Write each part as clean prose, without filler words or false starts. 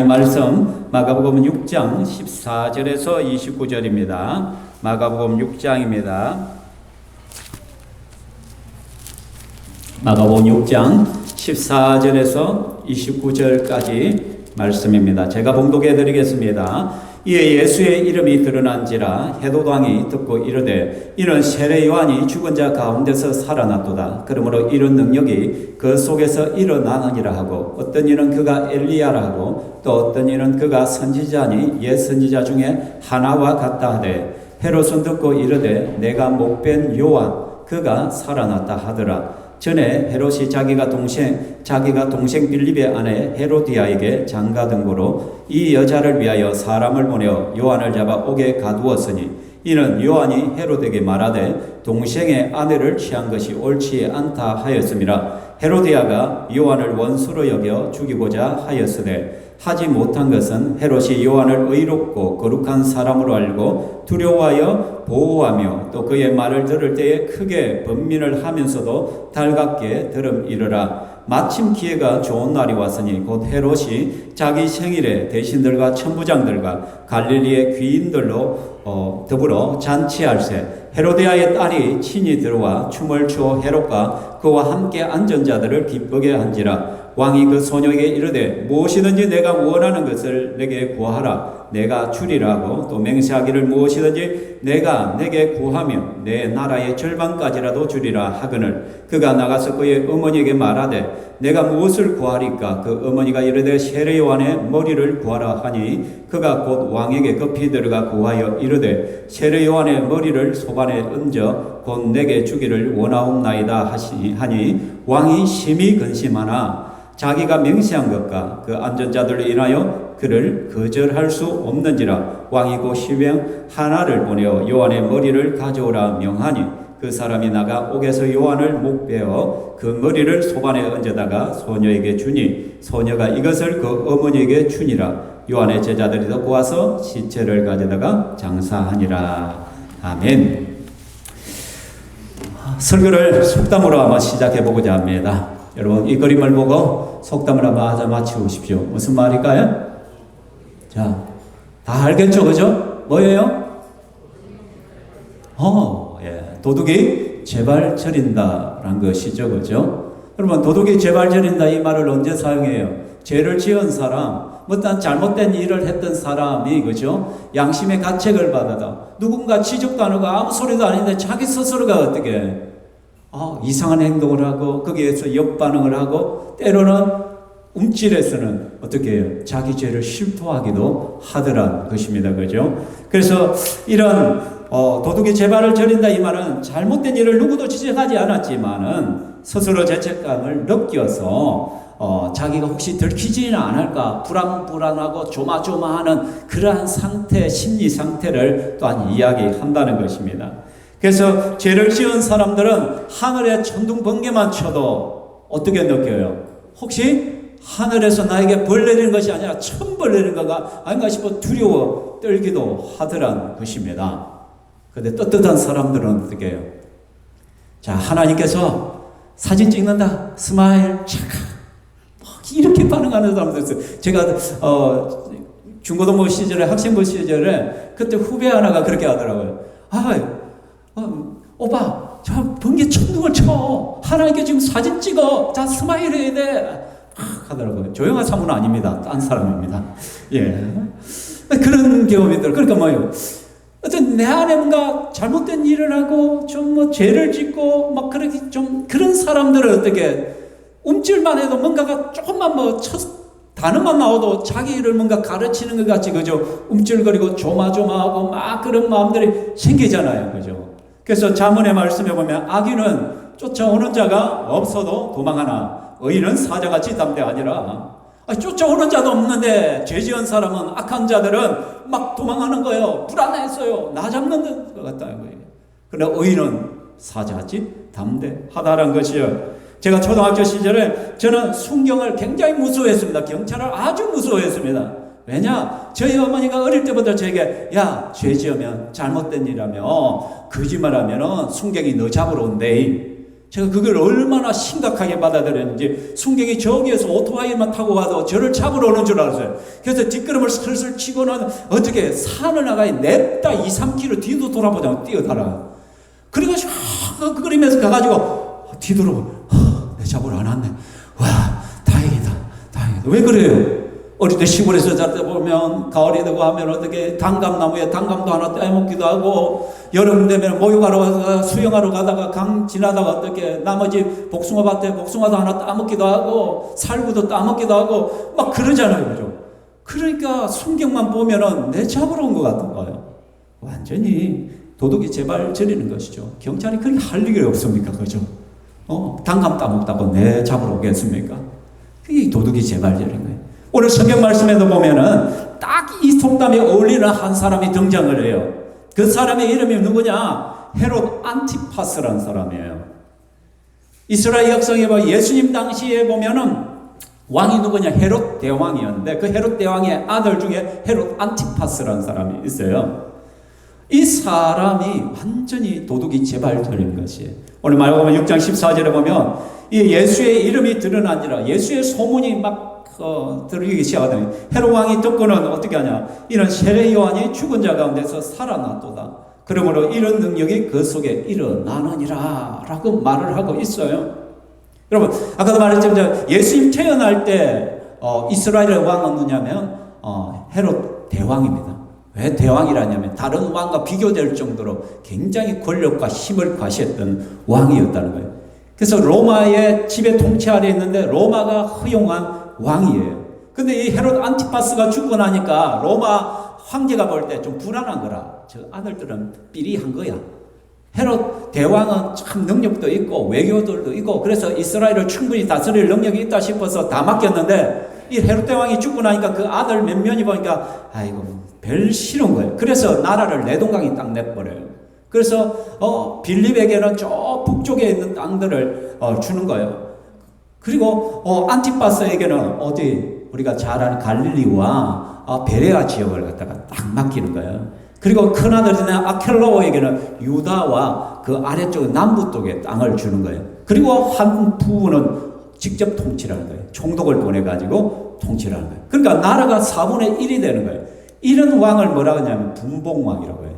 하나님 말씀 마가복음 6장 14절에서 29절입니다. 마가복음 6장입니다. 마가복음 6장 14절에서 29절까지 말씀입니다. 제가 봉독해 드리겠습니다. 이에 예수의 이름이 드러난지라 헤롯 왕이 듣고 이르되 이는 세례 요한이 죽은 자 가운데서 살아났도다. 그러므로 이런 능력이 그 속에서 일어나느니라 하고, 어떤 이는 그가 엘리야라 하고 또 어떤 이는 그가 선지자니 옛 선지자 중에 하나와 같다 하되, 헤롯은 듣고 이르되 내가 못 뵌 요한 그가 살아났다 하더라. 전에 헤롯이 자기가 동생 빌립의 아내 헤로디아에게 장가든 고로 이 여자를 위하여 사람을 보내어 요한을 잡아 옥에 가두었으니, 이는 요한이 헤롯에게 말하되 동생의 아내를 취한 것이 옳지 않다 하였음이라. 헤로디아가 요한을 원수로 여겨 죽이고자 하였으되 하지 못한 것은 헤롯이 요한을 의롭고 거룩한 사람으로 알고 두려워하여 보호하며 또 그의 말을 들을 때에 크게 번민을 하면서도 달갑게 들음이르라. 마침 기회가 좋은 날이 왔으니 곧 헤롯이 자기 생일에 대신들과 천부장들과 갈릴리의 귀인들로 더불어 잔치할세, 헤로디아의 딸이 친히 들어와 춤을 추어 헤롯과 그와 함께 앉은 자들을 기쁘게 한지라. 왕이 그 소녀에게 이르되 무엇이든지 내가 원하는 것을 내게 구하라. 내가 주리라 하고 또 맹세하기를 무엇이든지 내가 내게 구하면 내 나라의 절반까지라도 주리라 하거늘, 그가 나가서 그의 어머니에게 말하되 내가 무엇을 구하리까? 그 어머니가 이르되 세례 요한의 머리를 구하라 하니, 그가 곧 왕에게 급히 들어가 구하여 이르되 세례 요한의 머리를 소반에 얹어 곧 내게 주기를 원하옵나이다 하니, 왕이 심히 근심하나 자기가 맹세한 것과 그 앉은 자들로 인하여 그를 거절할 수 없는지라. 왕이 곧 시병 하나를 보내어 요한의 머리를 가져오라 명하니, 그 사람이 나가 옥에서 요한을 목베어 그 머리를 소반에 얹어다가 소녀에게 주니, 소녀가 이것을 그 어머니에게 주니라. 요한의 제자들이 듣고 와서 시체를 가져다가 장사하니라. 아멘. 설교를 속담으로 한번 시작해 보고자 합니다. 여러분, 이 그림을 보고 속담을 한번 맞춰보십시오. 무슨 말일까요? 자, 다 알겠죠? 그죠? 뭐예요? 도둑이 제발 저린다라는 것이죠. 그죠? 여러분, 도둑이 제발 저린다 이 말을 언제 사용해요? 죄를 지은 사람, 어떤 잘못된 일을 했던 사람이, 그죠? 양심의 가책을 받아다 누군가 지적도 안 하고 아무 소리도 아닌데 자기 스스로가 어떻게 이상한 행동을 하고 거기에서 역반응을 하고 때로는 움찔해서는 어떻게 해요? 자기 죄를 실토하기도 하더란 것입니다. 그죠? 그래서 이런 도둑이 제발을 저린다 이 말은 잘못된 일을 누구도 지적하지 않았지만은 스스로 죄책감을 느껴서 자기가 혹시 들키지는 않을까 불안하고 조마조마하는 그러한 상태, 심리 상태를 또한 이야기한다는 것입니다. 그래서 죄를 지은 사람들은 하늘에 천둥 번개만 쳐도 어떻게 느껴요? 혹시 하늘에서 나에게 벌 내리는 것이 아니라 천벌 내리는 거가 아닌가 싶어 두려워 떨기도 하더란 것입니다. 그런데 떳떳한 사람들은 어떻게 해요? 자, 하나님께서 사진 찍는다, 스마일, 착, 이렇게 반응하는 사람들 있어요. 제가 중고등부 시절에, 학생부 시절에 그때 후배 하나가 그렇게 하더라고요. 오빠, 저 번개 천둥을 쳐. 하나님께 지금 사진 찍어. 자, 스마일 해야 돼. 하더라고요. 조용한 사람은 아닙니다. 딴 사람입니다. 예. 그런 경험이 들어요. 그러니까 뭐예요? 어떤 내 안에 뭔가 잘못된 일을 하고 좀 죄를 짓고 막 그렇게 좀 그런 사람들은 어떻게 움찔만 해도 뭔가가 조금만 단어만 나와도 자기를 뭔가 가르치는 것 같이, 그죠? 움찔거리고 조마조마하고 막 그런 마음들이 생기잖아요. 그죠? 그래서 잠언의 말씀에 보면 악인은 쫓아오는 자가 없어도 도망하나 의인은 사자같이 담대하니라. 쫓아오는 자도 없는데 죄 지은 사람은, 악한 자들은 막 도망하는 거예요. 불안했어요. 나 잡는 것 같다는 거예요. 그러나 의인은 사자같이 담대하다는 것이요. 제가 초등학교 시절에 저는 순경을 굉장히 무서워했습니다. 경찰을 아주 무서워했습니다. 왜냐? 저희 어머니가 어릴 때부터 저에게 야, 죄 지으면 잘못된 일이라며 거짓말하면 순경이 너 잡으러 온대. 제가 그걸 얼마나 심각하게 받아들였는지 성경이 저기에서 오토바이만 타고 가서 저를 잡으러 오는 줄 알았어요. 그래서 뒷걸음을 슬슬 치고는 어떻게 산을 나가야 냅다 2, 3km 뒤도 돌아보자고 뛰어달아. 그래가지고 그 그림에서 가가지고 뒤돌아보고 내 잡으러 안 왔네. 와 다행이다. 왜 그래요? 어릴 때 시골에서 잘 때 보면 가을이 되고 하면 어떻게 단감나무에 단감도 하나 따먹기도 하고 여름 되면 목욕하러 가다가 수영하러 가다가 강 지나다가 어떻게 나머지 복숭아밭에 복숭아도 하나 따먹기도 하고 살구도 따먹기도 하고 막 그러잖아요. 그죠? 그러니까 성경만 보면은 내 잡으러 온 것 같은 거예요. 완전히 도둑이 제발 저리는 것이죠. 경찰이 그렇게 할 일이 없습니까? 그죠? 단감 따먹다고 내 잡으러 오겠습니까? 그게 도둑이 제발 저리는 거예요. 오늘 성경 말씀에도 보면은 딱 이 속담에 어울리는 한 사람이 등장을 해요. 그 사람의 이름이 누구냐? 헤롯 안티파스라는 사람이에요. 이스라엘 역사에 보면 예수님 당시에 보면은 왕이 누구냐? 헤롯 대왕이었는데 그 헤롯 대왕의 아들 중에 헤롯 안티파스라는 사람이 있어요. 이 사람이 완전히 도둑이 재발절인 것이에요. 오늘 마가복음 6장 14절에 보면 이 예수의 이름이 드러난지라 예수의 소문이 막 들리기 시작하더니 헤롯 왕이 듣고는 어떻게 하냐? 이는 세례 요한이 죽은 자 가운데서 살아났도다. 그러므로 이런 능력이 그 속에 일어나느니라 라고 말을 하고 있어요. 여러분 아까도 말했지만 예수님 태어날 때 이스라엘의 왕은 누구냐면 헤롯 대왕입니다. 왜 대왕이라냐면 다른 왕과 비교될 정도로 굉장히 권력과 힘을 과시했던 왕이었다는 거예요. 그래서 로마의 지배 통치 아래 있는데 로마가 허용한 왕이에요. 근데 이 헤롯 안티파스가 죽고 나니까 로마 황제가 볼 때 좀 불안한 거라. 저 아들들은 삐리한 거야. 헤롯 대왕은 참 능력도 있고 외교들도 있고 그래서 이스라엘을 충분히 다스릴 능력이 있다 싶어서 다 맡겼는데 이 헤롯 대왕이 죽고 나니까 그 아들 몇 명이 보니까 아이고 별 싫은 거예요. 그래서 나라를 내동강에 딱 내버려요. 그래서 빌립에게는 저 북쪽에 있는 땅들을 주는 거예요. 그리고 안티파스에게는 어디 우리가 잘 아는 갈릴리와 베레아 지역을 갖다가 딱 맡기는 거예요. 그리고 큰아들인 아켈라오에게는 유다와 그 아래쪽 남부 쪽에 땅을 주는 거예요. 그리고 한 부분은 직접 통치하는 거예요. 총독을 보내가지고 통치하는 거예요. 그러니까 나라가 4분의 1이 되는 거예요. 이런 왕을 뭐라고 하냐면 분봉왕이라고 해요.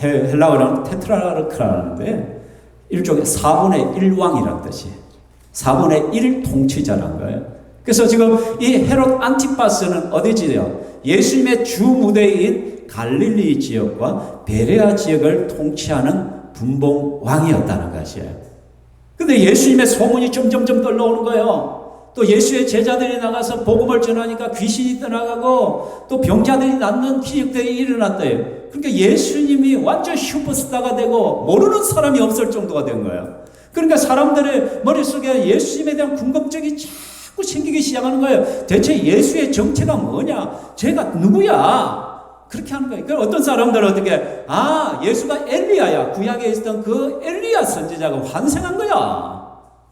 헬라어는 테트라르크라는데 일종의 4분의 1왕이라는 뜻이에요. 4분의 1 통치자라는 거예요. 그래서 지금 이 헤롯 안티파스는 어디지요? 예수님의 주 무대인 갈릴리 지역과 베레아 지역을 통치하는 분봉왕이었다는 것이에요. 근데 예수님의 소문이 점점점 떨려오는 거예요. 또 예수의 제자들이 나가서 복음을 전하니까 귀신이 떠나가고 또 병자들이 낫는 기적들이 일어났대요. 그러니까 예수님이 완전 슈퍼스타가 되고 모르는 사람이 없을 정도가 된 거예요. 그러니까 사람들의 머릿속에 예수님에 대한 궁금증이 자꾸 생기기 시작하는 거예요. 대체 예수의 정체가 뭐냐? 제가 누구야? 그렇게 하는 거예요. 그럼 어떤 사람들은 어떻게 예수가 엘리야야. 구약에 있었던 그 엘리야 선지자가 환생한 거야.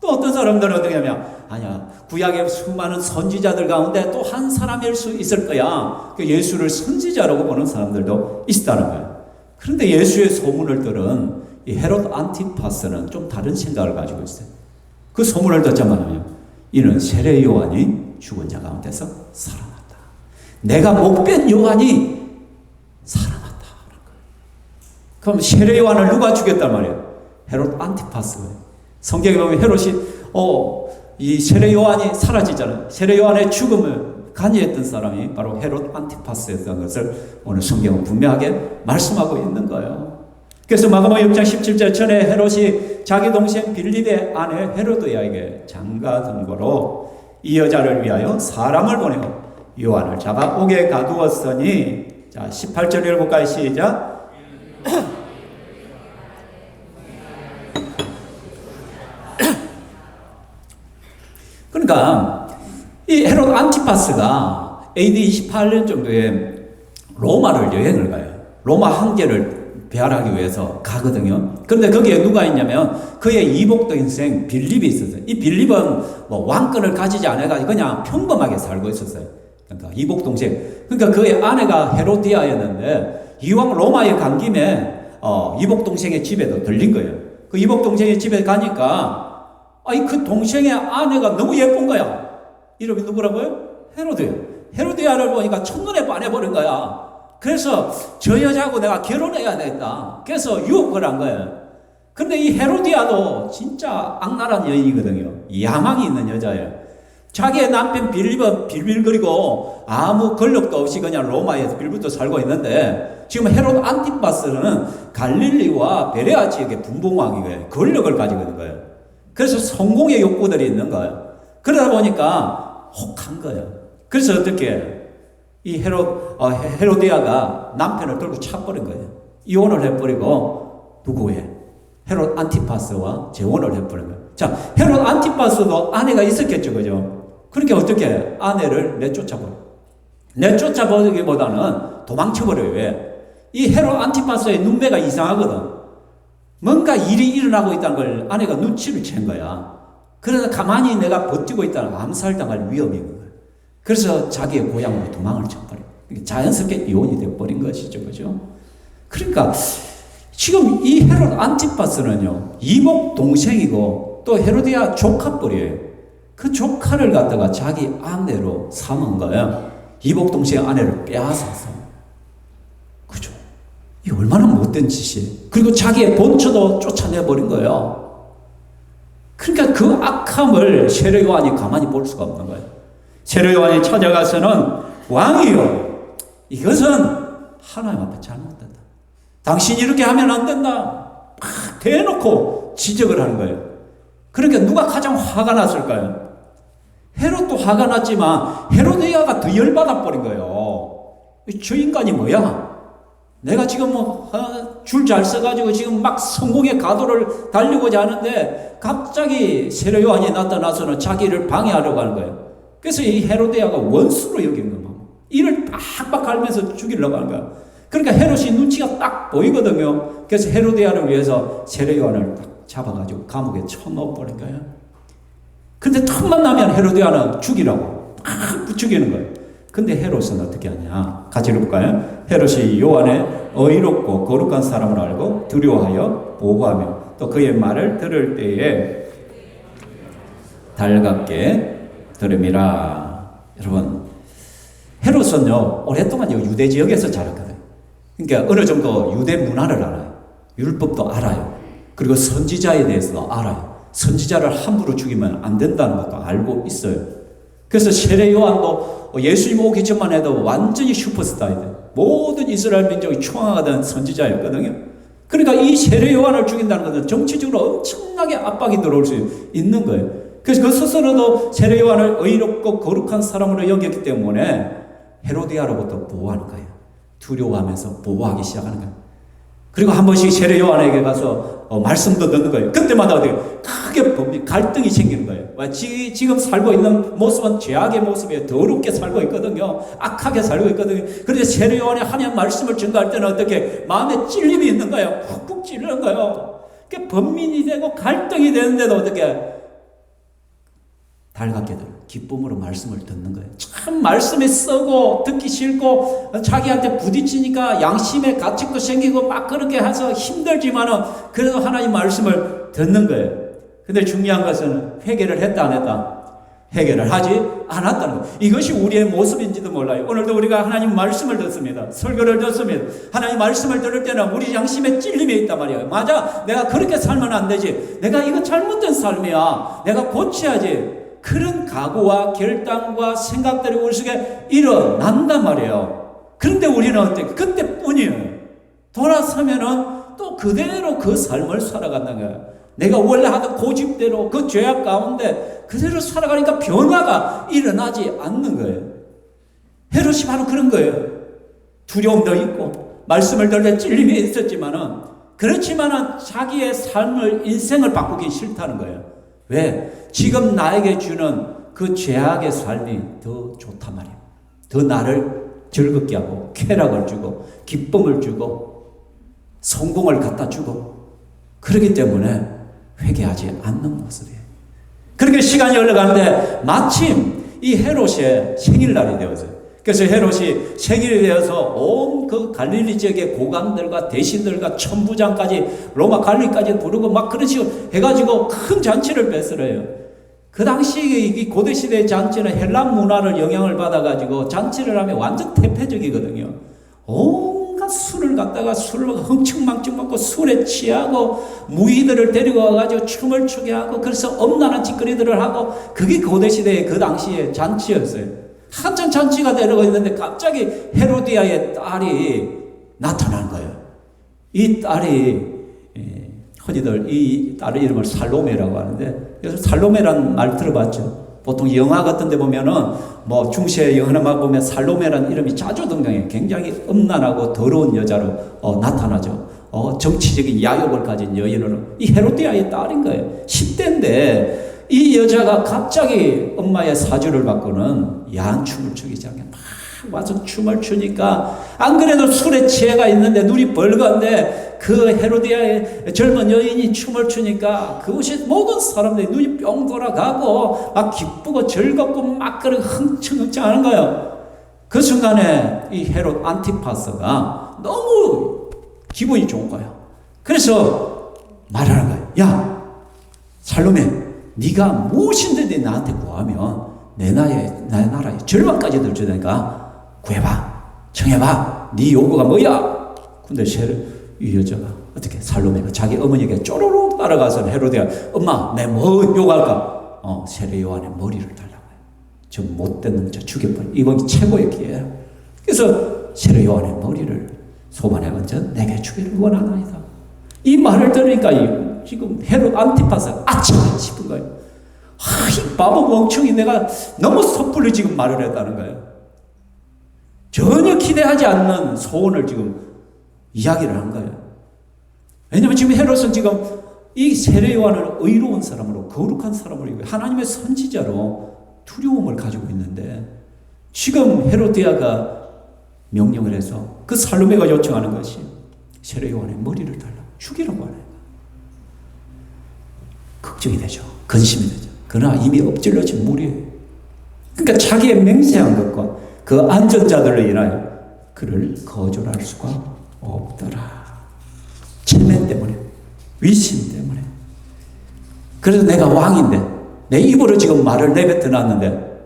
또 어떤 사람들은 어떻게 하면 아니야. 구약의 수많은 선지자들 가운데 또 한 사람일 수 있을 거야. 그 예수를 선지자라고 보는 사람들도 있다는 거예요. 그런데 예수의 소문을 들은 이 헤롯 안티파스는 좀 다른 생각을 가지고 있어요. 그 소문을 듣자마자 이는 세례 요한이 죽은 자 가운데서 살아났다. 내가 목변 요한이 살아났다. 그럼 세례 요한을 누가 죽였단 말이에요? 헤롯 안티파스가. 성경에 보면 헤롯이 이 세례 요한이 사라지잖아요. 세례 요한의 죽음을 관여했던 사람이 바로 헤롯 안티파스였던 것을 오늘 성경은 분명하게 말씀하고 있는 거예요. 그래서 마가복음 6장 17절 전에 헤롯이 자기 동생 빌립의 아내 헤로드야에게 장가든 거로 이 여자를 위하여 사람을 보내고 요한을 잡아 옥에 가두었으니 자 18절 읽어볼까요? 시작. 그러니까 이 헤롯 안티파스가 AD 28년 정도에 로마를 여행을 가요. 로마 황제를 배알하기 위해서 가거든요. 그런데 거기에 누가 있냐면 그의 이복 동생 빌립이 있었어요. 이 빌립은 뭐 왕권을 가지지 않아가지고 그냥 평범하게 살고 있었어요. 그러니까 이복 동생. 그러니까 그의 아내가 헤로디아였는데 이왕 로마에 간 김에 이복 동생의 집에도 들린 거예요. 그 이복 동생의 집에 가니까 그 동생의 아내가 너무 예쁜 거야. 이름이 누구라고요? 헤로드야. 헤로디아를 보니까 첫눈에 반해버린 거야. 그래서 저 여자하고 내가 결혼해야 되겠다. 그래서 유혹을 한 거예요. 근데 이 헤로디아도 진짜 악랄한 여인이거든요. 야망이 있는 여자예요. 자기의 남편 빌빌거리고 아무 권력도 없이 그냥 로마에서 빌부터 살고 있는데, 지금 헤롯 안티파스는 갈릴리와 베레아 지역의 분봉왕이에요. 권력을 가지고 있는 거예요. 그래서 성공의 욕구들이 있는 거예요. 그러다 보니까 혹한 거예요. 그래서 어떻게 이 헤로디아가 남편을 들고 차버린 거예요. 이혼을 해버리고 누구에? 헤롯 안티파스와 재혼을 해버린 거예요. 자, 헤롯 안티파스도 아내가 있었겠죠, 그죠? 그러니까 어떻게 아내를 내쫓아버리기보다는 도망쳐버려요. 왜? 이 헤롯 안티파스의 눈매가 이상하거든. 뭔가 일이 일어나고 있다는 걸 아내가 눈치를 챈 거야. 그래서 가만히 내가 버티고 있다는 암살당할 위험이 있는 거예요. 그래서 자기의 고향으로 도망을 쳐버려요. 자연스럽게 이혼이 되어버린 것이죠, 그죠? 그러니까 지금 이 헤롯 안티파스는요, 이복 동생이고 또 헤로디아 조카뻘이에요. 그 조카를 갖다가 자기 아내로 삼은 거예요. 이복 동생의 아내를 빼앗아서. 그죠? 이게 얼마나 못된 짓이에요. 그리고 자기의 본처도 쫓아내버린 거예요. 그러니까 그 악함을 세례 요한이 가만히 볼 수가 없는 거예요. 세례 요한이 찾아가서는 왕이요, 이것은 하나님 앞에 잘못된다. 당신이 이렇게 하면 안 된다. 막 대놓고 지적을 하는 거예요. 그러니까 누가 가장 화가 났을까요? 헤롯도 화가 났지만 헤로디아가 더 열받아 버린 거예요. 저 인간이 뭐야? 내가 지금 줄 잘 써가지고 지금 막 성공의 가도를 달리고자 하는데 갑자기 세례 요한이 나타나서는 자기를 방해하려고 하는 거예요. 그래서 이 헤로디아가 원수로 여기는 거예요. 이를 빡빡 갈면서 죽이려고 하는 거예요. 그러니까 헤롯이 눈치가 딱 보이거든요. 그래서 헤로디아를 위해서 세례 요한을 딱 잡아가지고 감옥에 쳐넣어버린 거예요. 근데 틈만 나면 헤로디아는 죽이라고 막 부추기는 거예요. 근데 헤롯은 어떻게 하냐? 같이 읽어볼까요? 헤롯이 요한의 의롭고 거룩한 사람을 알고 두려워하여 보호하며 또 그의 말을 들을 때에 달갑게 들음이라. 여러분, 헤롯은요, 오랫동안 유대 지역에서 자랐거든요. 그러니까 어느 정도 유대 문화를 알아요. 율법도 알아요. 그리고 선지자에 대해서도 알아요. 선지자를 함부로 죽이면 안 된다는 것도 알고 있어요. 그래서 세례 요한도 예수님 오기 전만 해도 완전히 슈퍼스타예요. 모든 이스라엘 민족이 추앙하던 선지자였거든요. 그러니까 이 세례 요한을 죽인다는 것은 정치적으로 엄청나게 압박이 들어올 수 있는 거예요. 그래서 그 스스로도 세례 요한을 의롭고 거룩한 사람으로 여겼기 때문에 헤로디아로부터 보호하는 거예요. 두려워하면서 보호하기 시작하는 거예요. 그리고 한 번씩 세례 요한에게 가서 말씀도 듣는 거예요. 그때마다 크게 갈등이 생기는 거예요. 지금 살고 있는 모습은 죄악의 모습이에요. 더럽게 살고 있거든요. 악하게 살고 있거든요. 그런데 세례 요한이 하나님 말씀을 증거할 때는 어떻게 마음에 찔림이 있는 거예요. 푹푹 찔리는 거예요. 그게 번민이 되고 갈등이 되는데도 어떻게 달갑게 들어요. 기쁨으로 말씀을 듣는 거예요. 참 말씀이 썩고 듣기 싫고 자기한테 부딪히니까 양심의 가책도 생기고 막 그렇게 해서 힘들지만은 그래도 하나님 말씀을 듣는 거예요. 근데 중요한 것은 회개를 했다 안 했다? 회개를 하지 않았다는 거예요. 이것이 우리의 모습인지도 몰라요. 오늘도 우리가 하나님 말씀을 듣습니다. 설교를 듣습니다. 하나님 말씀을 들을 때는 우리 양심에 찔림이 있단 말이에요. 맞아, 내가 그렇게 살면 안 되지. 내가 이거 잘못된 삶이야. 내가 고쳐야지. 그런 각오와 결단과 생각들이 우리 속에 일어난단 말이에요. 그런데 우리는 어떻게 그때뿐이에요. 돌아서면은 또 그대로 그 삶을 살아간다는 거예요. 내가 원래 하던 고집대로 그 죄악 가운데 그대로 살아가니까 변화가 일어나지 않는 거예요. 헤롯이 바로 그런 거예요. 두려움도 있고 말씀을 들을 때 찔림이 있었지만은 그렇지만은 자기의 삶을 인생을 바꾸기 싫다는 거예요. 왜? 지금 나에게 주는 그 죄악의 삶이 더 좋단 말이에요. 더 나를 즐겁게 하고 쾌락을 주고 기쁨을 주고 성공을 갖다 주고 그렇기 때문에 회개하지 않는 모습이에요. 그렇게 시간이 흘러가는데 마침 이 헤롯의 생일날이 되었어요. 그래서 헤롯이 생일이 되어서 온 그 갈릴리 지역의 고관들과 대신들과 천부장까지 로마 갈릴리까지 부르고 막 그런 식으로 해가지고 큰 잔치를 베풀어요. 그 당시 이 고대시대의 잔치는 헬란 문화를 영향을 받아가지고 잔치를 하면 완전 태폐적이거든요. 온갖 술을 갖다가 술을 흥청망청 먹고 술에 취하고 무희들을 데리고 와가지고 춤을 추게 하고 그래서 엄란한 짓거리들을 하고 그게 고대시대의 그 당시의 잔치였어요. 한참 잔치가 되려고 있는데 갑자기 헤로디아의 딸이 나타난 거예요. 이 딸이 흔히들 이 딸의 이름을 살로메라고 하는데, 그래서 살로메라는 말 들어봤죠? 보통 영화 같은 데 보면은 뭐 중세 영화만 보면 살로메라는 이름이 자주 등장해요. 굉장히 음란하고 더러운 여자로 나타나죠. 정치적인 야욕을 가진 여인으로. 이 헤로디아의 딸인 거예요. 10대인데 이 여자가 갑자기 엄마의 사주를 받고는 야한 춤을 추기 시작해. 막 와서 춤을 추니까 안 그래도 술에 취해가 있는데 눈이 벌건데 그 헤로디아의 젊은 여인이 춤을 추니까 그곳이 모든 사람들이 눈이 뿅 돌아가고 막 기쁘고 즐겁고 막 그런 흥청흥청 하는 거예요. 그 순간에 이 헤롯 안티파스가 너무 기분이 좋은 거예요. 그래서 말하는 거예요. 야, 살로메, 네가 무엇인데 나한테 구하면 내 나라의 절반까지 줄 테니까 구해봐, 청해봐. 네 요구가 뭐야? 근데 이 여자가 어떻게 살로메가 자기 어머니에게 쪼로록 따라가서 헤로디아, 엄마, 내 뭐 요구할까? 세례 요한의 머리를 달라고 해요. 저 못된 놈 저 죽여버려. 이번 최고의 기회야. 그래서 세례 요한의 머리를 소반에 얹어 내게 주기를 원하나이다. 이 말을 들으니까 지금 헤롯 안티파스가 아차 싶은 거예요. 이 바보 멍청이, 내가 너무 섣불리 지금 말을 했다는 거예요. 전혀 기대하지 않는 소원을 지금 이야기를 한 거예요. 왜냐하면 지금 헤롯은 지금 이 세례 요한을 의로운 사람으로, 거룩한 사람으로, 하나님의 선지자로 두려움을 가지고 있는데, 지금 헤로디아가 명령을 해서 그 살로메가 요청하는 것이 세례 요한의 머리를 달라 죽이라고 하네요. 걱정이 되죠. 근심이 되죠. 그러나 이미 엎질러진 물이에요. 그러니까 자기의 맹세한 것과 그 안전자들로 인하여 그를 거절할 수가 없더라. 체면 때문에, 위신 때문에. 그래서 내가 왕인데 내 입으로 지금 말을 내뱉어 놨는데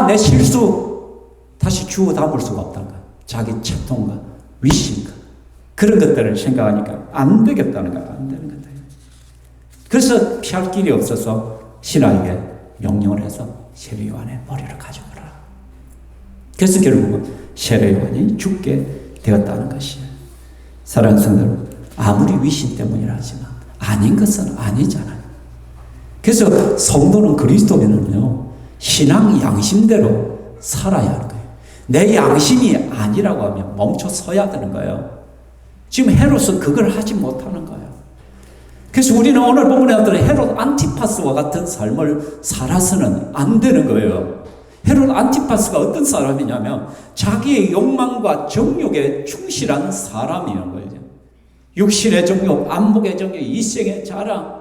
내 실수 다시 주워 담을 수가 없다는 거야. 자기 채통과 위신과 그런 것들을 생각하니까 안 되겠다는 거야. 안 되는 거다. 그래서 피할 길이 없어서 신하에게 명령을 해서 세례 요한의 머리를 가져오라. 그래서 결국은 세례 요한이 죽게 되었다는 것이에요. 사랑하는 성도 여러분, 아무리 위신 때문이라 하지만 아닌 것은 아니잖아요. 그래서 성도는, 그리스도인은요, 신앙 양심대로 살아야 하는 거예요. 내 양심이 아니라고 하면 멈춰 서야 되는 거예요. 지금 헤롯은 그걸 하지 못하는 거예요. 그래서 우리는 오늘 본문에 어떤 헤롯 안티파스와 같은 삶을 살아서는 안 되는 거예요. 헤롯 안티파스가 어떤 사람이냐면 자기의 욕망과 정욕에 충실한 사람이라는 거예요. 육신의 정욕, 안목의 정욕, 이생의 자랑.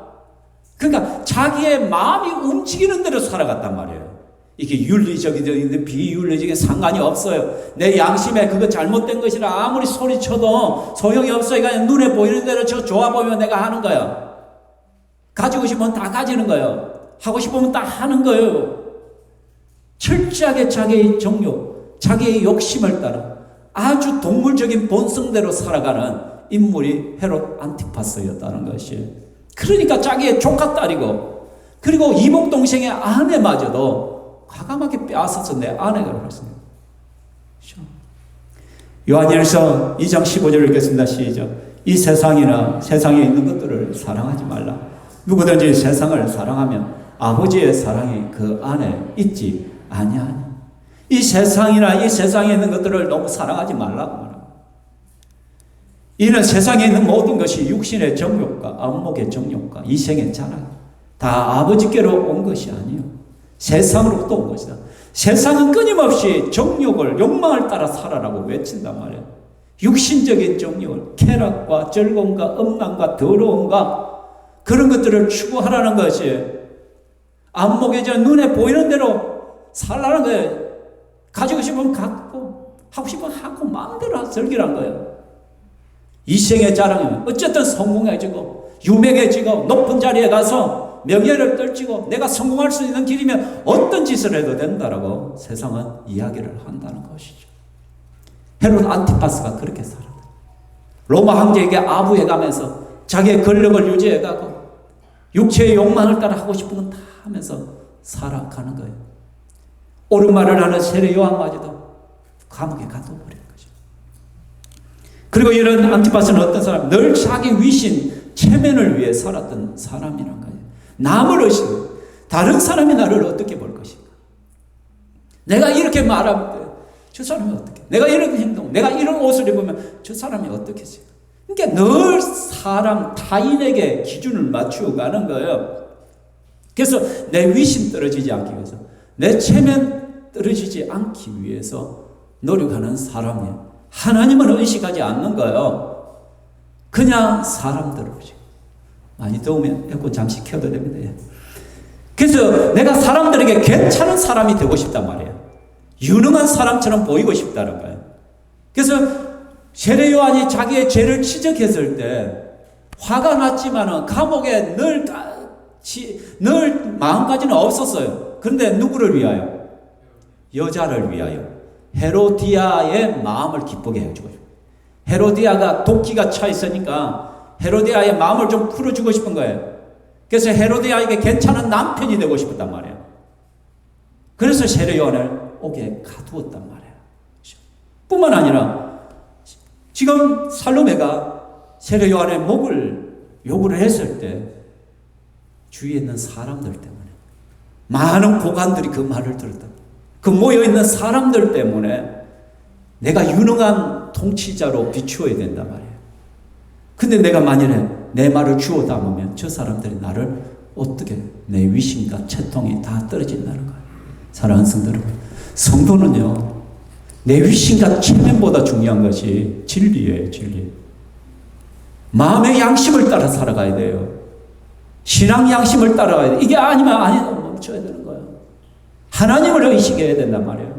그러니까 자기의 마음이 움직이는 대로 살아갔단 말이에요. 이게 윤리적이든 비윤리적인 상관이 없어요. 내 양심에 그거 잘못된 것이라 아무리 소리쳐도 소용이 없어요. 그냥 눈에 보이는 대로 저 좋아 보이면 내가 하는 거예요. 가지고 싶으면 다 가지는 거예요. 하고 싶으면 다 하는 거예요. 철저하게 자기의 정욕, 자기의 욕심을 따라 아주 동물적인 본성대로 살아가는 인물이 헤롯 안티파스였다는 것이에요. 그러니까 자기의 조카 딸이고, 그리고 이복 동생의 아내마저도 과감하게 빼앗아서 내 아내가 그랬습니다. 요한일서 2장 15절을 읽겠습니다. 시작. 이 세상이나 세상에 있는 것들을 사랑하지 말라. 누구든지 세상을 사랑하면 아버지의 사랑이 그 안에 있지 아니하니. 이 세상이나 이 세상에 있는 것들을 너무 사랑하지 말라고 말합니다. 이는 세상에 있는 모든 것이 육신의 정욕과 안목의 정욕과 이생의 자랑, 다 아버지께로 온 것이 아니요 세상으로부터 온 것이다. 세상은 끊임없이 정욕을, 욕망을 따라 살아라고 외친단 말이에요. 육신적인 정욕을, 쾌락과 즐거움과 음란과 더러움과 그런 것들을 추구하라는 것이, 안목에 눈에 보이는 대로 살라는 거예요. 가지고 싶으면 갖고, 하고 싶으면 하고, 마음대로 즐기란 거예요. 이생의 자랑이면 어쨌든 성공해지고, 유명해지고, 높은 자리에 가서 명예를 떨치고, 내가 성공할 수 있는 길이면 어떤 짓을 해도 된다라고 세상은 이야기를 한다는 것이죠. 헤롯 안티파스가 그렇게 살았다. 로마 황제에게 아부해가면서 자기의 권력을 유지해가고 육체의 욕망을 따라 하고 싶은 건 다 하면서 살아가는 거예요. 옳은 말을 하는 세례 요한마저도 감옥에 가둬버린 거죠. 그리고 이런 안티파스는 어떤 사람? 늘 자기 위신, 체면을 위해 살았던 사람이란 거예요. 남을 의식해. 다른 사람이 나를 어떻게 볼 것인가? 내가 이렇게 말하면 저 사람이 어떻게? 내가 이런 행동, 내가 이런 옷을 입으면 저 사람이 어떻게 지? 그러니까 늘 사람, 타인에게 기준을 맞추고 가는 거예요. 그래서 내 위신 떨어지지 않기 위해서, 내 체면 떨어지지 않기 위해서 노력하는 사람이에요. 하나님은 의식하지 않는 거예요. 그냥 사람들을 의식. 많이 더우면 에어컨 잠시 켜도 됩니다. 그래서 내가 사람들에게 괜찮은 사람이 되고 싶단 말이에요. 유능한 사람처럼 보이고 싶다는 거예요. 그래서 세례 요한이 자기의 죄를 지적했을 때 화가 났지만은 감옥에 늘 마음까지는 없었어요. 그런데 누구를 위하여? 여자를 위하여. 헤로디아의 마음을 기쁘게 해주고 싶어요. 헤로디아가 도끼가 차 있으니까 헤로디아의 마음을 좀 풀어주고 싶은 거예요. 그래서 헤로디아에게 괜찮은 남편이 되고 싶었단 말이에요. 그래서 세례 요한을 옥에 가두었단 말이에요. 뿐만 아니라 지금 살로메가 세례 요한의 목을 요구를 했을 때 주위에 있는 사람들 때문에, 많은 고관들이 그 말을 들었다. 그 모여있는 사람들 때문에 내가 유능한 통치자로 비추어야 된단 말이에요. 근데 내가 만일에 내 말을 주워 담으면 저 사람들이 나를 어떻게, 내 위신과 채통이 다 떨어진다는 거예요. 사랑하는 성도 여러분, 성도는요, 내 위신과 체면보다 중요한 것이 진리예요. 진리. 마음의 양심을 따라 살아가야 돼요. 신앙 양심을 따라가야 돼요. 이게 아니면 아니다 멈춰야 되는 거예요. 하나님을 의식해야 된단 말이에요.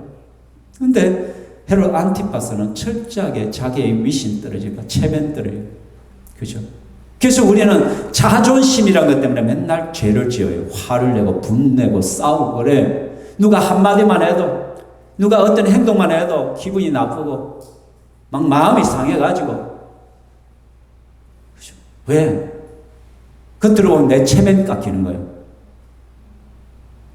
그런데 헤롯 안티파스는 철저하게 자기의 위신 떨어지고 체면 떨어지고, 그죠? 그래서 우리는 자존심이란 것 때문에 맨날 죄를 지어요. 화를 내고 분내고 싸우고 그래. 누가 한마디만 해도, 누가 어떤 행동만 해도 기분이 나쁘고 막 마음이 상해가지고. 그죠? 왜? 겉으로 보면 내 체면 깎이는 거예요.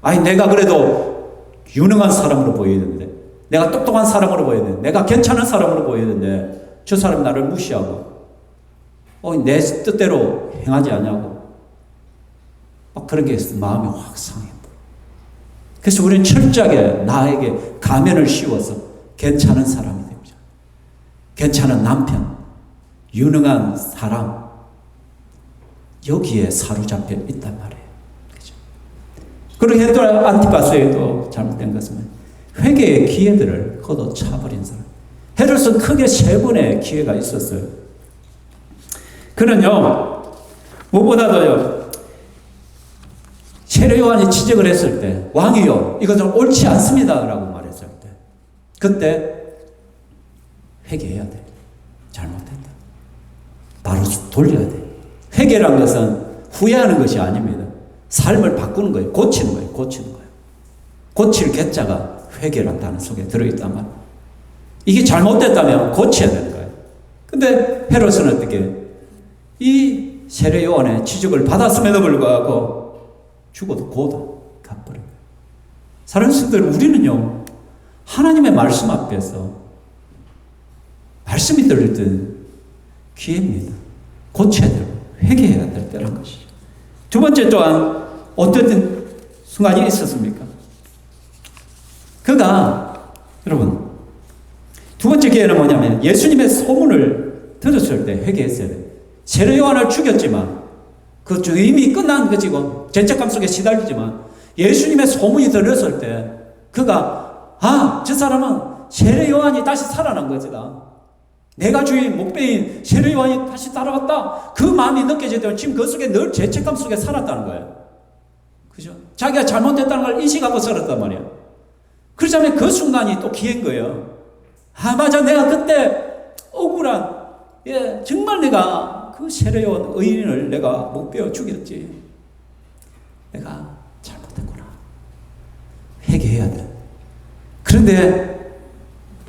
아니 내가 그래도 유능한 사람으로 보여야 되는데, 내가 똑똑한 사람으로 보여야 되는데, 내가 괜찮은 사람으로 보여야 되는데 저 사람이 나를 무시하고 내 뜻대로 행하지 않냐고 막 그런 게 있어서 마음이 확 상해. 그래서 우리는 철저하게 나에게 가면을 씌워서 괜찮은 사람이 됩니다. 괜찮은 남편, 유능한 사람, 여기에 사로잡혀 있단 말이에요. 그죠? 그리고 헤롯 안티파스에도 잘못된 것은 회개의 기회들을 걷어차버린 사람. 헤롯은 크게 3번의 기회가 있었어요. 그는요, 무엇보다도요, 세례 요한이 지적을 했을 때, 왕이요, 이것은 옳지 않습니다 라고 말했을 때, 그때 회개해야 돼. 잘못했다. 바로 돌려야 돼. 회개란 것은 후회하는 것이 아닙니다. 삶을 바꾸는 거예요. 고치는 거예요. 고치는 거예요. 고칠 개자가 회개란다는 속에 들어있단 말이에요. 이게 잘못됐다면 고쳐야 되는 거예요. 근데 헤롯은 어떻게, 이 세례 요한의 지적을 받았음에도 불구하고 죽어도 고도 갚버려요. 사랑하는 성도들, 우리는요, 하나님의 말씀 앞에서 말씀이 들릴 때 기회입니다. 고쳐야 되고 회개해야 될 때라는 것이죠. 두 번째 또한 어떤 순간이 있었습니까? 그가, 여러분, 두 번째 기회는 뭐냐면 예수님의 소문을 들었을 때 회개했어야 돼요. 세례 요한을 죽였지만 그 이미 끝난 것이고 죄책감 속에 시달리지만 예수님의 소문이 들렸을 때 그가, 저 사람은 세례 요한이 다시 살아난 것이다. 내가 주인 목배인 세례 요한이 다시 살아왔다. 그 마음이 느껴질 때 지금 그 속에 늘 죄책감 속에 살았다는 거예요. 그죠? 자기가 잘못됐다는 걸 인식하고 살았단 말이에요. 그러자면 그 순간이 또 기회인 거예요. 아, 맞아. 내가 그때 억울한, 정말 내가 그 세례요한 의인을 내가 못 배워 죽였지. 내가 잘못했구나. 회개해야 돼. 그런데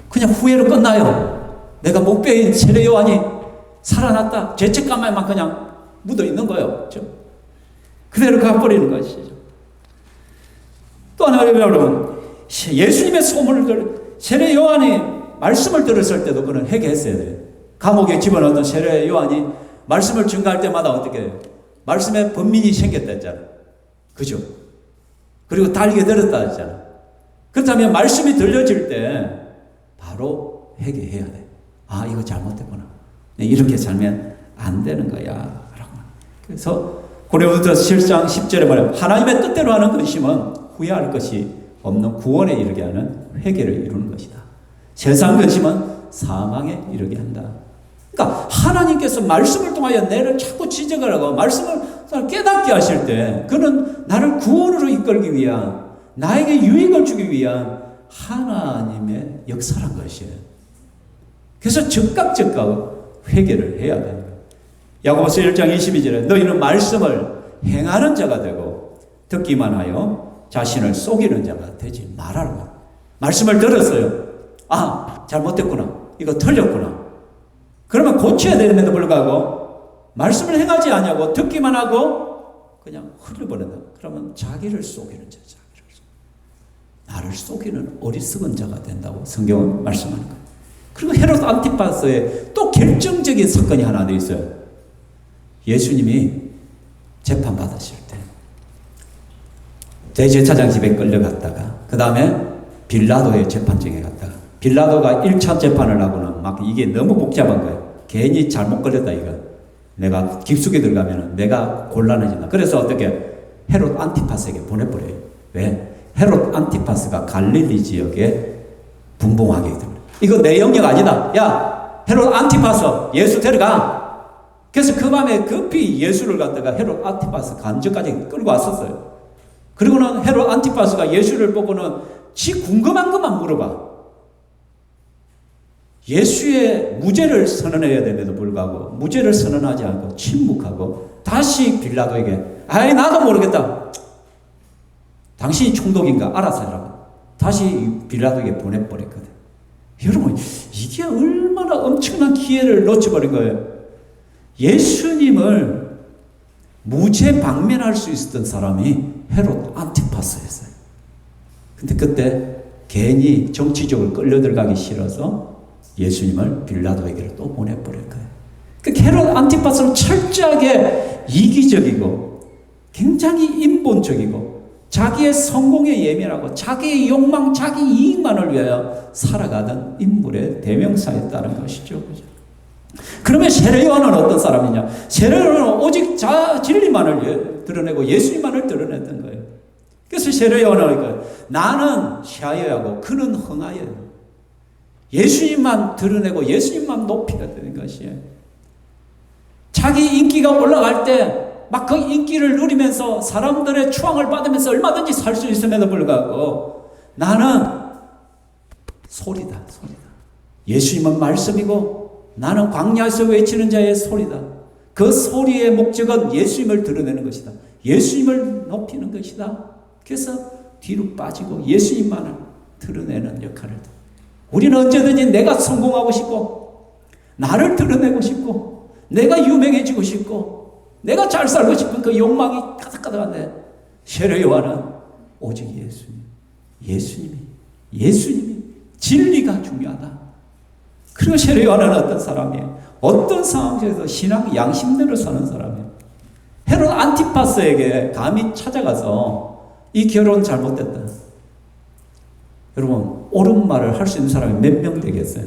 그냥 후회로 끝나요. 내가 못 배인 세례요한이 살아났다. 죄책감만 그냥 묻어 있는 거예요. 그렇죠? 그대로 가버리는 것이죠. 또 하나 여러분, 예수님의 소문을 세례 요한이 말씀을 들었을 때도 그는 회개했어야 돼요. 감옥에 집어넣던 세례 요한이 말씀을 증거할 때마다 어떻게 해요? 말씀에 번민이 생겼다 했잖아요. 그죠? 그리고 달게 들었다 했잖아요. 그렇다면 말씀이 들려질 때 바로 회개해야 돼. 아, 이거 잘못됐구나. 이렇게 살면 안 되는 거야. 그래서 고린도후서 7장 10절에 말해요. 하나님의 뜻대로 하는 근심은 후회할 것이 없는 구원에 이르게 하는 회개를 이루는 것이다. 세상 근심은 사망에 이르게 한다. 그러니까 하나님께서 말씀을 통하여 내를 자꾸 지적을 하고 말씀을 깨닫게 하실 때 그는 나를 구원으로 이끌기 위한, 나에게 유익을 주기 위한 하나님의 역사란 것이에요. 그래서 즉각 회개를 해야 됩니다. 야고보서 1장 22절에 너희는 말씀을 행하는 자가 되고 듣기만 하여 자신을 속이는 자가 되지 말아라. 말씀을 들었어요. 아, 잘못됐구나. 이거 틀렸구나. 그러면 고쳐야 되는데도 불구하고 말씀을 행하지 않냐고 듣기만 하고 그냥 흘려버린다. 그러면 자기를 속이는 자, 나를 속이는 어리석은 자가 된다고 성경은 말씀하는 거예요. 그리고 헤롯 안티파스의 또 결정적인 사건이 하나 더 있어요. 예수님이 재판받으실 때 대제사장 집에 끌려갔다가 그 다음에 빌라도의 재판정에 갔다가 빌라도가 1차 재판을 하고는 막 이게 너무 복잡한 거예요. 괜히 잘못 걸렸다 이거. 내가 깊숙이 들어가면 내가 곤란해진다. 그래서 어떻게 헤롯 안티파스에게 보내버려요. 왜? 헤롯 안티파스가 갈릴리 지역에 분봉하게 됩니다. 이거 내 영역 아니다. 야, 헤롯 안티파스 예수 데려가. 그래서 그 밤에 급히 예수를 갖다가 헤롯 안티파스 간접까지 끌고 왔었어요. 그리고는 헤롯 안티파스가 예수를 보고는 지 궁금한 것만 물어봐. 예수의 무죄를 선언해야 되는데도 불구하고 무죄를 선언하지 않고 침묵하고 다시 빌라도에게 아이 나도 모르겠다. 당신이 총독인가 알아서 하라고. 다시 빌라도에게 보내버렸거든. 여러분 이게 얼마나 엄청난 기회를 놓쳐버린 거예요. 예수님을 무죄 방면할 수 있었던 사람이 헤롯 안티파스였어요. 근데 그때 괜히 정치적으로 끌려들어가기 싫어서 예수님을 빌라도에게 또 보내버릴 거예요. 그 헤롯 안티파스는 철저하게 이기적이고 굉장히 인본적이고 자기의 성공에 예민하고 자기의 욕망, 자기 이익만을 위하여 살아가던 인물의 대명사였다는 것이죠. 그죠? 그러면 세례 요한은 어떤 사람이냐? 세례 요한은 오직 진리만을 드러내고 예수님만을 드러냈던 거예요. 그래서 세례 요한은 나는 샤여하고 그는 흥하여요. 예수님만 드러내고 예수님만 높이가 되는 것이에요. 자기 인기가 올라갈 때 막 그 인기를 누리면서 사람들의 추앙을 받으면서 얼마든지 살 수 있음에도 불구하고 나는 소리다. 예수님은 말씀이고 나는 광야에서 외치는 자의 소리다. 그 소리의 목적은 예수님을 드러내는 것이다. 예수님을 높이는 것이다. 그래서 뒤로 빠지고 예수님만을 드러내는 역할을 해. 우리는 언제든지 내가 성공하고 싶고 나를 드러내고 싶고 내가 유명해지고 싶고 내가 잘 살고 싶은 그 욕망이 가득가득한데 세례 요한은 오직 예수님이 진리가 중요하다. 그리고 세례 요한은 어떤 사람이에요? 어떤 상황에서 신앙 양심대로 사는 사람이에요. 헤롯 안티파스에게 감히 찾아가서 이 결혼 잘못됐다. 여러분 옳은 말을 할 수 있는 사람이 몇 명 되겠어요?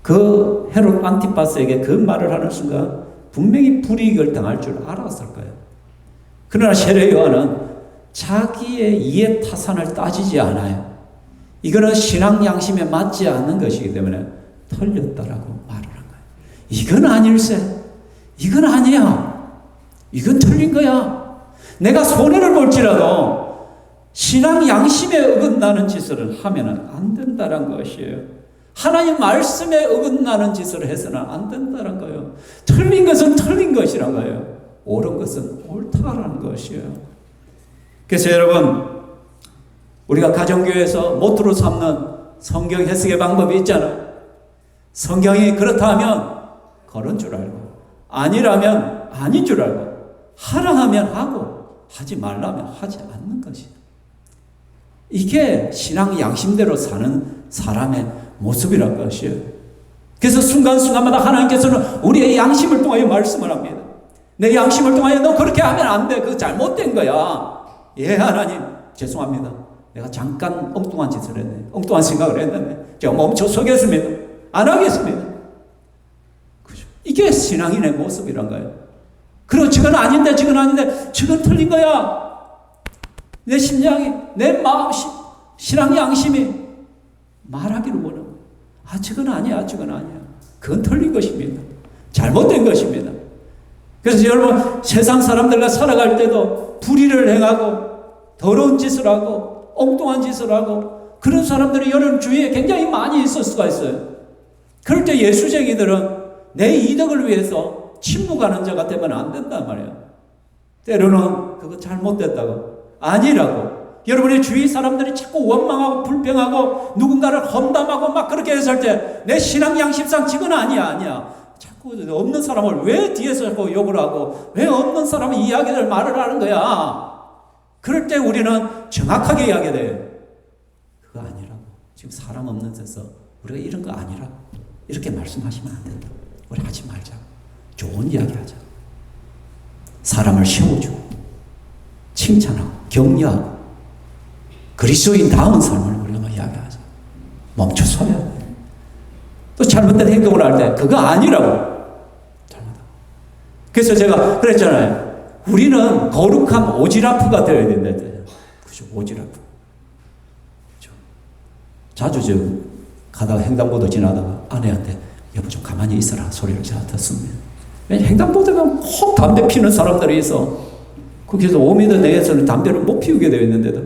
그 헤롯 안티파스에게 그 말을 하는 순간 분명히 불이익을 당할 줄 알았을 거예요. 그러나 세례 요한은 자기의 이해 타산을 따지지 않아요. 이거는 신앙 양심에 맞지 않는 것이기 때문에 틀렸다라고 말을 한 거예요. 이건 아닐세. 이건 아니야. 이건 틀린 거야. 내가 손해를 볼지라도 신앙 양심에 어긋나는 짓을 하면 안 된다는 것이에요. 하나님 말씀에 어긋나는 짓을 해서는 안 된다는 거예요. 틀린 것은 틀린 것이란 거예요. 옳은 것은 옳다라는 것이에요. 그래서 여러분, 우리가 가정교회에서 모토로 삼는 성경 해석의 방법이 있잖아요. 성경이 그렇다 하면 그런 줄 알고, 아니라면 아닌 줄 알고, 하라 하면 하고, 하지 말라면 하지 않는 것이에요. 이게 신앙 양심대로 사는 사람의 모습이란 것이에요. 그래서 순간순간마다 하나님께서는 우리의 양심을 통하여 말씀을 합니다. 내 양심을 통하여 너 그렇게 하면 안 돼. 그거 잘못된 거야. 예, 하나님, 죄송합니다. 내가 잠깐 엉뚱한 짓을 했네. 엉뚱한 생각을 했는데 제가 멈춰 서겠습니다. 안 하겠습니다. 그죠? 이게 신앙인의 모습이란 거예요. 그리고 저건 아닌데, 저건 아닌데, 저건 틀린 거야. 내 심장이, 내 마음, 신앙 양심이 말하기를 원하고, 아, 저건 아니야, 저건 아니야. 그건 틀린 것입니다. 잘못된 것입니다. 그래서 여러분, 세상 사람들과 살아갈 때도 불의를 행하고, 더러운 짓을 하고, 엉뚱한 짓을 하고, 그런 사람들이 여러분 주위에 굉장히 많이 있을 수가 있어요. 그럴 때 예수쟁이들은 내 이득을 위해서 침묵하는 자가 되면 안 된단 말이에요. 때로는 그거 잘못됐다고, 아니라고. 여러분의 주위 사람들이 자꾸 원망하고 불평하고 누군가를 험담하고 막 그렇게 했을 때 내 신앙 양심상 지금 아니야. 자꾸 없는 사람을 왜 뒤에서 자꾸 욕을 하고 왜 없는 사람의 이야기를 말을 하는 거야. 그럴 때 우리는 정확하게 이야기해야 돼요. 그거 아니라고. 지금 사람 없는 데서 우리가 이런 거 아니라고. 이렇게 말씀하시면 안 된다. 우리 하지 말자. 좋은 이야기 하자. 사람을 세워주고 칭찬하고 격려하고 그리스도인다운 삶을 우리가 이야기하자. 멈춰서야 돼. 또 잘못된 행동을 할 때 그거 아니라고. 잘못하고. 그래서 제가 그랬잖아요. 우리는 거룩한 오지라프가 되어야 된다. 그죠? 오지라프. 그죠? 자주 가다가 횡단보도 지나다가 아내한테 여보 좀 가만히 있어라 소리를 제가 듣습니다. 왜냐면 횡단보도가 꼭 담배 피는 사람들이 있어. 거기서 5m 내에서는 담배를 못 피우게 되어 있는데도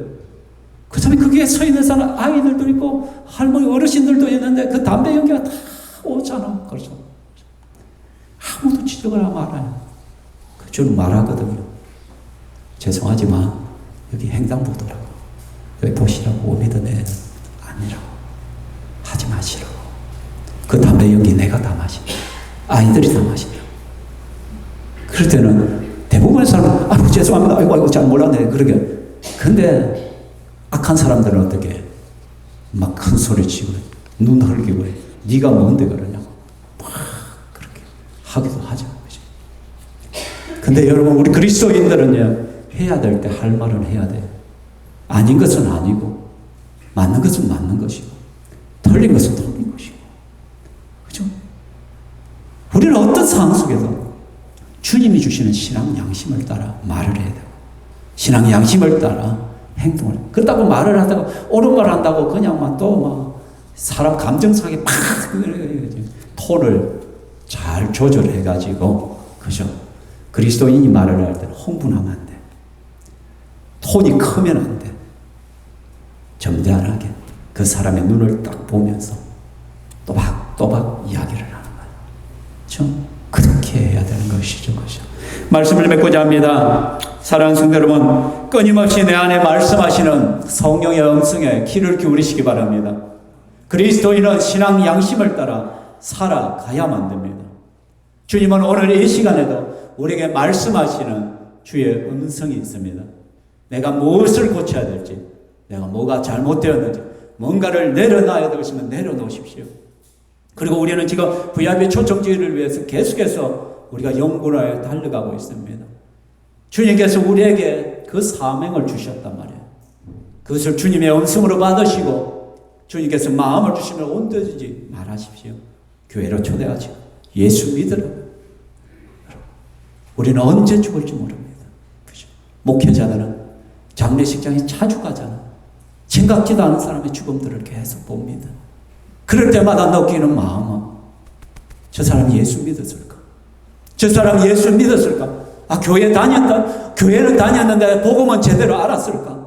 그 다음에 거기에 서 있는 사람 아이들도 있고 할머니 어르신들도 있는데 그 담배 연기가 다 오잖아. 그렇죠? 아무도 지적을 하면 알아요. 저는 말하거든요. 죄송하지만 여기 횡단보도라고 여기 보시라고 5m 내에는 아니라고 하지 마시라고. 그 담배 연기 내가 다 마신다. 아이들이 다 마신다. 그럴 때는 대부분의 사람은 아이고 죄송합니다. 아이고 잘 몰랐네. 그러게. 근데 악한 사람들은 어떻게 막 큰 소리 치고 눈 흘기고 해. 네가 뭔데 그러냐고 막 그렇게 하기도 하죠. 그죠? 근데 여러분 우리 그리스도인들은요 해야 될 때 할 말은 해야 돼요. 아닌 것은 아니고 맞는 것은 맞는 것이고 틀린 것은 틀린 것이고. 그죠? 우리는 어떤 상황 속에서 주님이 주시는 신앙 양심을 따라 말을 해야 되고 신앙 양심을 따라 행동을. 그렇다고 말을 하다가 옳은 말 한다고 그냥만 또 막 사람 감정 상하게 막 톤을 잘 조절해가지고 그죠? 그리스도인이 말을 할 때는 흥분하면 안 돼. 톤이 크면 안 돼. 점잖하게 그 사람의 눈을 딱 보면서 또박또박 이야기를 하는 거예요. 그렇죠? 그렇게 해야 되는 것이죠. 그죠? 말씀을 맺고자 합니다. 사랑하는 성도 여러분, 끊임없이 내 안에 말씀하시는 성령의 음성에 귀를 기울이시기 바랍니다. 그리스도인은 신앙 양심을 따라 살아가야만 됩니다. 주님은 오늘 이 시간에도 우리에게 말씀하시는 주의 음성이 있습니다. 내가 무엇을 고쳐야 될지, 내가 뭐가 잘못되었는지, 뭔가를 내려놔야 될 것이면 내려놓으십시오. 그리고 우리는 지금 VIP 초청지를 위해서 계속해서 우리가 연구를 달려가고 있습니다. 주님께서 우리에게 그 사명을 주셨단 말이에요. 그것을 주님의 음성으로 받으시고 주님께서 마음을 주시면 언제든지 말하십시오. 교회로 초대하시고 예수 믿으라. 우리는 언제 죽을지 모릅니다. 그죠? 목회자들은 장례식장에 자주 가잖아. 생각지도 않은 사람의 죽음들을 계속 봅니다. 그럴 때마다 느끼는 마음은 저 사람이 예수 믿었을까? 저 사람이 예수 믿었을까? 아, 교회 다녔다. 교회는 다녔는데 복음은 제대로 알았을까?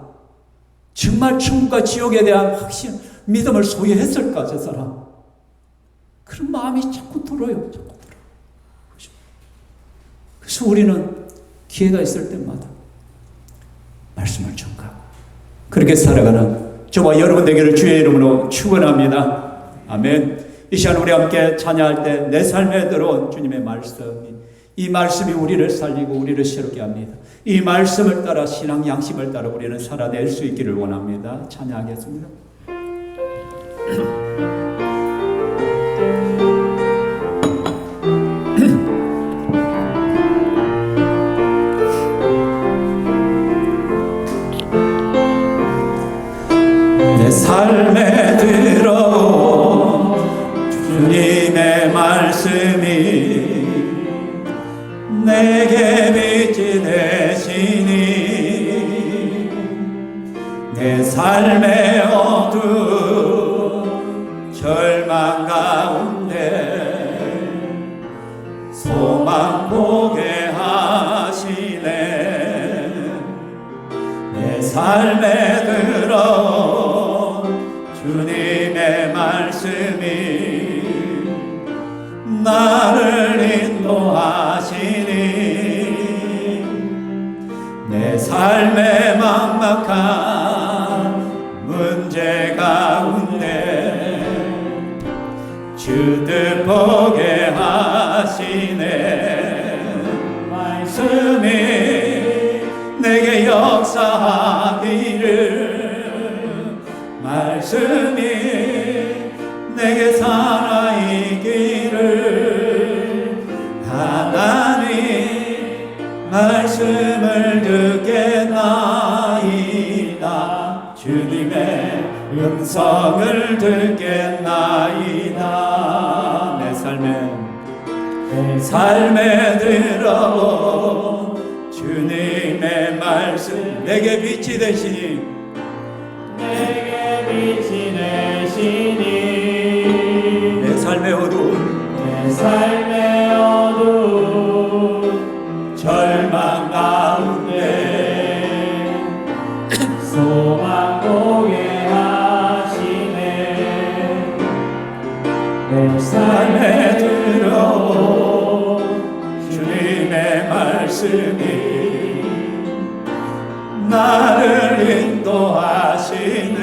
정말 천국과 지옥에 대한 확신, 믿음을 소유했을까, 저 사람? 그런 마음이 자꾸 들어요. 그래서 우리는 기회가 있을 때마다 말씀을 전가하고 그렇게 살아가는 저와 여러분 되기를 주의 이름으로 축원합니다. 아멘. 이 시간 우리 함께 찬양할 때 내 삶에 들어온 주님의 말씀이, 이 말씀이 우리를 살리고 우리를 새롭게 합니다. 이 말씀을 따라 신앙 양심을 따라 우리는 살아낼 수 있기를 원합니다. 찬양하겠습니다. 내 삶에 들어온 주님의 말씀이 내게 빛이 되시니 내 삶의 어두운 절망 가운데 소망 보게 하시네. 내 삶에 들어온 주님의 말씀이 나를 인도하시니 내 삶의 막막한 문제 가운데 주들 보게 하시네. 말씀이 내게 역사하기를, 말씀이 내게 살아있기를, 하나님 말씀을 듣겠나이다. 주님의 음성을 듣겠나이다. 내 삶에 들어온 주님의 말씀 내게 빛이 되시니 내 삶의 어두운 절망 가운데 소망 보게 하시네. 내 삶에 들어온 주님의 말씀이 나를 인도하시네.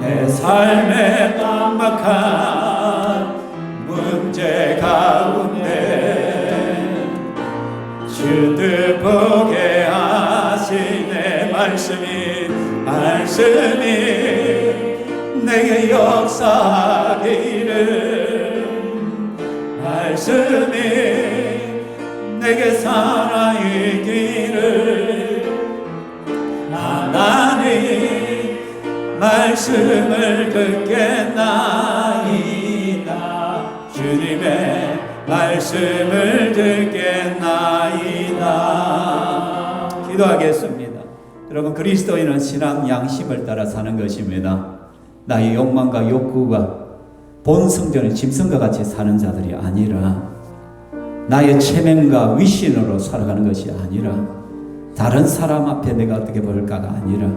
내 삶의 막막한 문제 가운데 주들 보게 하시네. 말씀이 내게 역사하기를, 말씀이 내게 살아있기를, 하나님 말씀을 듣겠나이다. 주님의 말씀을 듣겠나이다. 기도하겠습니다. 여러분, 그리스도인은 신앙 양심을 따라 사는 것입니다. 나의 욕망과 욕구가 본성전의 짐승과 같이 사는 자들이 아니라, 나의 체면과 위신으로 살아가는 것이 아니라, 다른 사람 앞에 내가 어떻게 볼까가 아니라,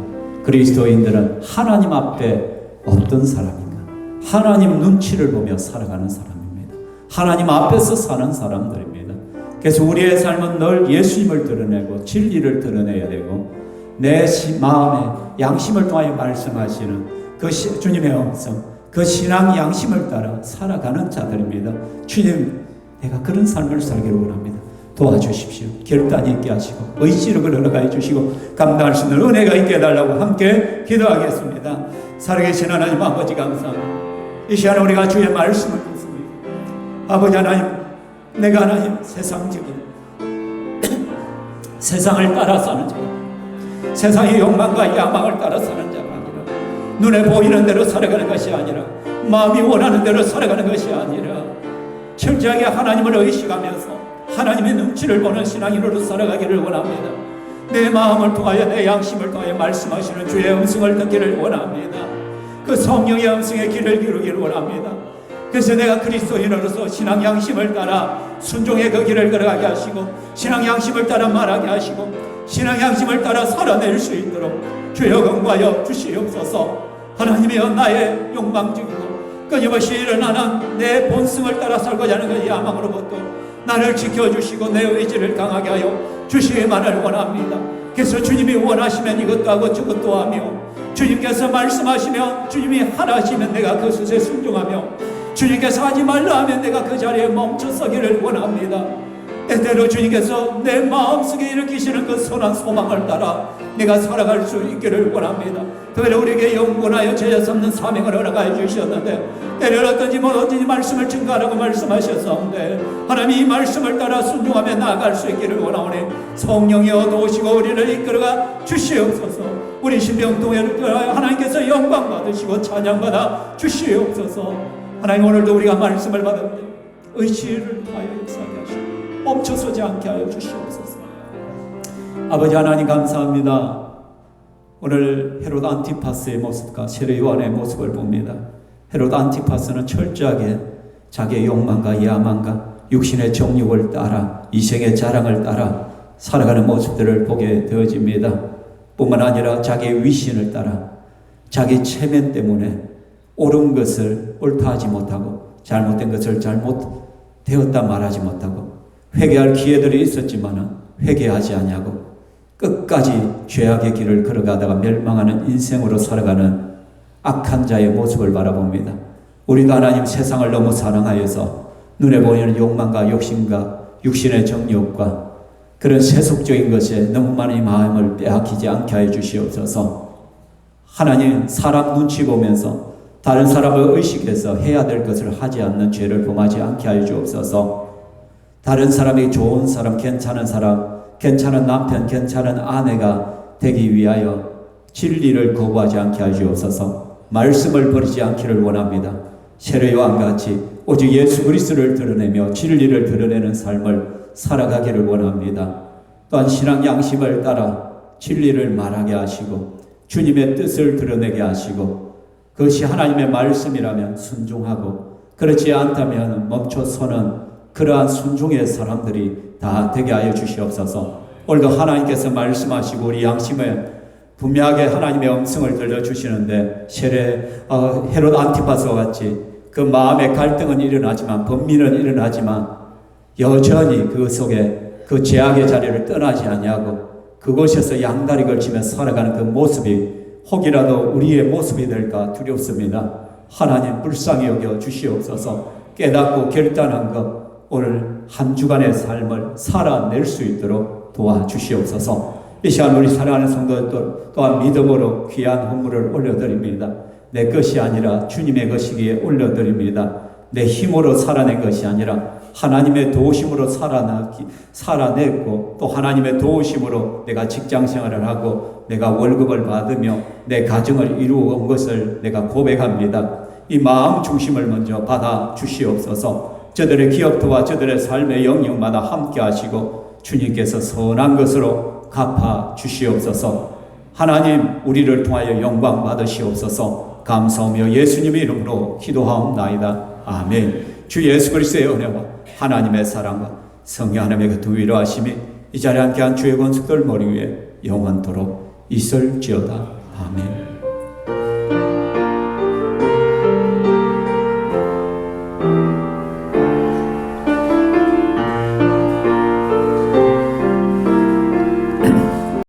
그리스도인들은 하나님 앞에 어떤 사람인가, 하나님 눈치를 보며 살아가는 사람입니다. 하나님 앞에서 사는 사람들입니다. 그래서 우리의 삶은 늘 예수님을 드러내고 진리를 드러내야 되고, 내 마음에 양심을 통하여 말씀하시는 그 주님의 음성, 그 신앙 양심을 따라 살아가는 자들입니다. 주님, 내가 그런 삶을 살기를 원합니다. 도와주십시오. 결단이 있게 하시고 의지로 흘러가 주시고 감당할 수 있는 은혜가 있게 해달라고 함께 기도하겠습니다. 살아계신 하나님 아버지, 감사합니다. 이 시간에 우리가 주의 말씀을 듣습니다. 아버지 하나님, 내가 하나님 세상적인 세상을 따라 사는 자가, 세상의 욕망과 야망을 따라 사는 자가 아니라, 눈에 보이는 대로 살아가는 것이 아니라, 마음이 원하는 대로 살아가는 것이 아니라, 철저하게 하나님을 의식하면서 하나님의 눈치를 보는 신앙인으로 살아가기를 원합니다. 내 마음을 통하여, 내 양심을 통하여 말씀하시는 주의 음성을 듣기를 원합니다. 그 성령의 음성에 귀를 기울이기를 원합니다. 그래서 내가 그리스도인으로서 신앙 양심을 따라 순종의 그 길을 걸어가게 하시고, 신앙 양심을 따라 말하게 하시고, 신앙 양심을 따라 살아낼 수 있도록 주여 경과하여 주시옵소서. 하나님이여, 나의 욕망적이고 끊임없이 일어나는 내 본성을 따라 살고자 하는 그 야망으로부터 나를 지켜주시고 내 의지를 강하게 하여 주시기만을 원합니다. 그래서 주님이 원하시면 이것도 하고 저것도 하며, 주님께서 말씀하시면, 주님이 하라 하시면 내가 그 수에 순종하며, 주님께서 하지 말라 하면 내가 그 자리에 멈춰서기를 원합니다. 때때로 주님께서 내 마음속에 일으키시는 그 선한 소망을 따라 내가 살아갈 수 있기를 원합니다. 특별히 우리에게 영원하여 죄 삼는 사명을 허락하여 주셨는데, 때를 어떤지 뭐든지 말씀을 증거하라고 말씀하셨었는데, 하나님 이 말씀을 따라 순종하며 나아갈 수 있기를 원하오니 성령이여 도우시고 우리를 이끌어가 주시옵소서. 우리 신병통에 하나님께서 영광 받으시고 찬양받아 주시옵소서. 하나님, 오늘도 우리가 말씀을 받았는데 의지를 하여 역사하게 하시고 멈춰서지 않게 하여 주시옵소서. 아버지 하나님 감사합니다. 오늘 헤롯 안티파스의 모습과 세례 요한의 모습을 봅니다. 헤롯 안티파스는 철저하게 자기의 욕망과 야망과 육신의 정욕을 따라 이생의 자랑을 따라 살아가는 모습들을 보게 되어집니다. 뿐만 아니라 자기의 위신을 따라 자기 체면 때문에 옳은 것을 옳다 하지 못하고 잘못된 것을 잘못되었다 말하지 못하고 회개할 기회들이 있었지만 회개하지 아니하고 끝까지 죄악의 길을 걸어가다가 멸망하는 인생으로 살아가는 악한 자의 모습을 바라봅니다. 우리도 하나님 세상을 너무 사랑하여서 눈에 보이는 욕망과 욕심과 육신의 정욕과 그런 세속적인 것에 너무 많이 마음을 빼앗기지 않게 하여 주시옵소서. 하나님, 사람 눈치 보면서 다른 사람을 의식해서 해야 될 것을 하지 않는 죄를 범하지 않게 하여 주옵소서. 다른 사람이 좋은 사람, 괜찮은 남편, 괜찮은 아내가 되기 위하여 진리를 거부하지 않게 하여 주옵소서. 말씀을 버리지 않기를 원합니다. 세례 요한같이 오직 예수 그리스도를 드러내며 진리를 드러내는 삶을 살아가기를 원합니다. 또한 신앙 양심을 따라 진리를 말하게 하시고 주님의 뜻을 드러내게 하시고, 그것이 하나님의 말씀이라면 순종하고 그렇지 않다면 멈춰서는 그러한 순종의 사람들이 다 되게 하여 주시옵소서. 오늘도 하나님께서 말씀하시고 우리 양심에 분명하게 하나님의 음성을 들려주시는데, 헤롯 안티파스와 같이 그 마음의 갈등은 일어나지만, 번민은 일어나지만 여전히 그 속에 그 죄악의 자리를 떠나지 아니하고 그곳에서 양다리 걸치며 살아가는 그 모습이 혹이라도 우리의 모습이 될까 두렵습니다. 하나님 불쌍히 여겨 주시옵소서. 깨닫고 결단한 것 오늘 한 주간의 삶을 살아낼 수 있도록 도와주시옵소서. 이 시간 우리 사랑하는 성도들 또한 믿음으로 귀한 헌물을 올려드립니다. 내 것이 아니라 주님의 것이기에 올려드립니다. 내 힘으로 살아낸 것이 아니라 하나님의 도우심으로 살아냈고, 또 하나님의 도우심으로 내가 직장생활을 하고 내가 월급을 받으며 내 가정을 이루어온 것을 내가 고백합니다. 이 마음 중심을 먼저 받아 주시옵소서. 저들의 기업도와 저들의 삶의 영역마다 함께 하시고 주님께서 선한 것으로 갚아 주시옵소서. 하나님, 우리를 통하여 영광 받으시옵소서. 감사하며 예수님의 이름으로 기도하옵나이다. 아멘. 주 예수 그리스도의 은혜와 하나님의 사랑과 성령 하나님의 교통 위로하심이 이 자리에 함께한 주의 권속들 머리 위에 영원토록 있을지어다. 아멘.